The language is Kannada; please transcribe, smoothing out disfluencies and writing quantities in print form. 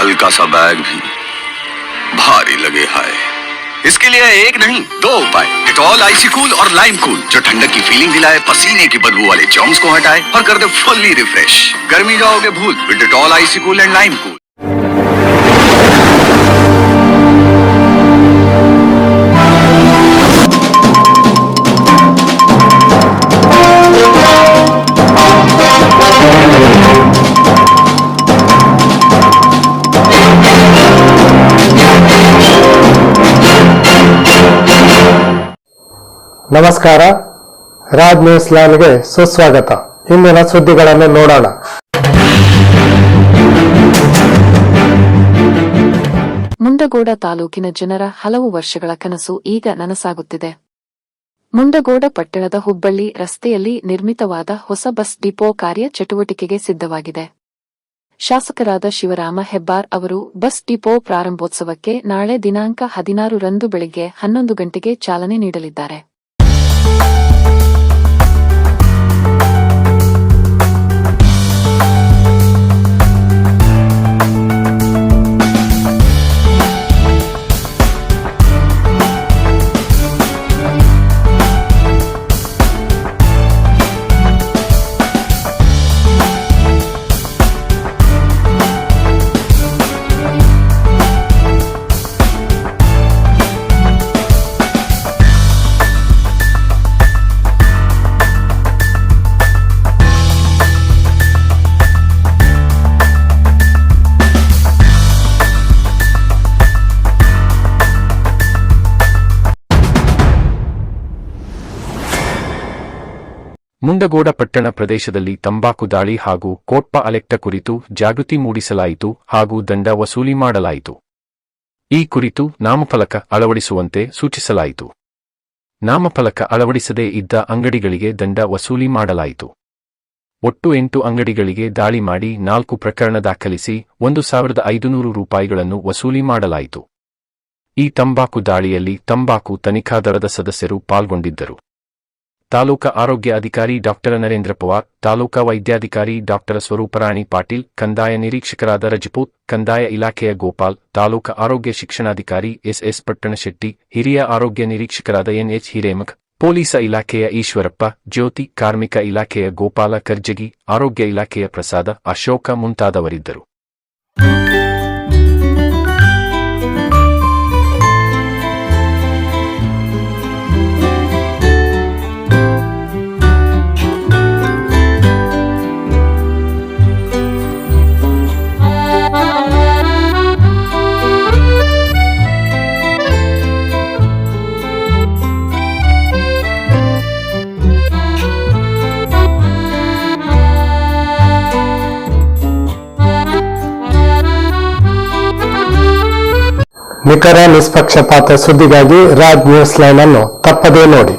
हल्का सा बैग भी भारी लगे हाय। इसके लिए एक नहीं 2 उपाय, डेटॉल आइसी कूल और लाइम कूल, जो ठंडक की फीलिंग दिलाए, पसीने की बदबू वाले जर्म्स को हटाए और कर दे फुल्ली रिफ्रेश। गर्मी जाओगे भूल with Dettol icy cool and lime cool. ನಮಸ್ಕಾರ, ರಾಜ್ ನ್ಯೂಸ್ ಲೈನ್ಗೆ ಸುಸ್ವಾಗತ. ಇಂದಿನ ಸುದ್ದಿಗಳನ್ನು ನೋಡೋಣ. ಮುಂಡಗೋಡ ತಾಲೂಕಿನ ಜನರ ಹಲವು ವರ್ಷಗಳ ಕನಸು ಈಗ ನನಸಾಗುತ್ತಿದೆ. ಮುಂಡಗೋಡ ಪಟ್ಟಣದ ಹುಬ್ಬಳ್ಳಿ ರಸ್ತೆಯಲ್ಲಿ ನಿರ್ಮಿತವಾದ ಹೊಸ ಬಸ್ ಡಿಪೋ ಕಾರ್ಯ ಚಟುವಟಿಕೆಗೆ ಸಿದ್ಧವಾಗಿದೆ. ಶಾಸಕರಾದ ಶಿವರಾಮ ಹೆಬ್ಬಾರ್ ಅವರು ಬಸ್ ಡಿಪೋ ಪ್ರಾರಂಭೋತ್ಸವಕ್ಕೆ ನಾಳೆ ದಿನಾಂಕ 16 ರಂದು ಬೆಳಗ್ಗೆ 11 ಗಂಟೆಗೆ ಚಾಲನೆ ನೀಡಲಿದ್ದಾರೆ. ಮುಂಡಗೋಡ ಪಟ್ಟಣ ಪ್ರದೇಶದಲ್ಲಿ ತಂಬಾಕು ದಾಳಿ ಹಾಗೂ ಕೋಟ್ಪ ಅಲೆಕ್ಟ ಕುರಿತು ಜಾಗೃತಿ ಮೂಡಿಸಲಾಯಿತು ಹಾಗೂ ದಂಡ ವಸೂಲಿ ಮಾಡಲಾಯಿತು. ಈ ಕುರಿತು ನಾಮಫಲಕ ಅಳವಡಿಸುವಂತೆ ಸೂಚಿಸಲಾಯಿತು. ನಾಮಫಲಕ ಅಳವಡಿಸದೇ ಇದ್ದ ಅಂಗಡಿಗಳಿಗೆ ದಂಡ ವಸೂಲಿ ಮಾಡಲಾಯಿತು. ಒಟ್ಟು 8 ಅಂಗಡಿಗಳಿಗೆ ದಾಳಿ ಮಾಡಿ 4 ಪ್ರಕರಣ ದಾಖಲಿಸಿ 1,500 ರೂಪಾಯಿಗಳನ್ನು ವಸೂಲಿ ಮಾಡಲಾಯಿತು. ಈ ತಂಬಾಕು ದಾಳಿಯಲ್ಲಿ ತಂಬಾಕು ತನಿಖಾ ದಳದ ಸದಸ್ಯರು ಪಾಲ್ಗೊಂಡಿದ್ದರು. ತಾಲೂಕಾ ಆರೋಗ್ಯ ಅಧಿಕಾರಿ ಡಾ ನರೇಂದ್ರ ಪವಾರ್, ತಾಲೂಕಾ ವೈದ್ಯಾಧಿಕಾರಿ ಡಾ ಸ್ವರೂಪರಾಣಿ ಪಾಟೀಲ್, ಕಂದಾಯ ನಿರೀಕ್ಷಕರಾದ ರಜಪೂತ್, ಕಂದಾಯ ಇಲಾಖೆಯ ಗೋಪಾಲ್, ತಾಲೂಕಾ ಆರೋಗ್ಯ ಶಿಕ್ಷಣಾಧಿಕಾರಿ ಎಸ್ ಪಟ್ಟಣಶೆಟ್ಟಿ, ಹಿರಿಯ ಆರೋಗ್ಯ ನಿರೀಕ್ಷಕರಾದ ಎನ್ಎಚ್ ಹಿರೇಮಠ್, ಪೊಲೀಸ ಇಲಾಖೆಯ ಈಶ್ವರಪ್ಪ, ಜ್ಯೋತಿ, ಕಾರ್ಮಿಕ ಇಲಾಖೆಯ ಗೋಪಾಲ ಕರ್ಜಗಿ, ಆರೋಗ್ಯ ಇಲಾಖೆಯ ಪ್ರಸಾದ, ಅಶೋಕ ಮುಂತಾದವರಿದ್ದರು. ನಿಖರ ನಿಷ್ಪಕ್ಷಪಾತ ಸುದ್ದಿಗಾಗಿ ರಾಜ್ ನ್ಯೂಸ್ ಲೈನ್ ಅನ್ನು ತಪ್ಪದೇ ನೋಡಿ.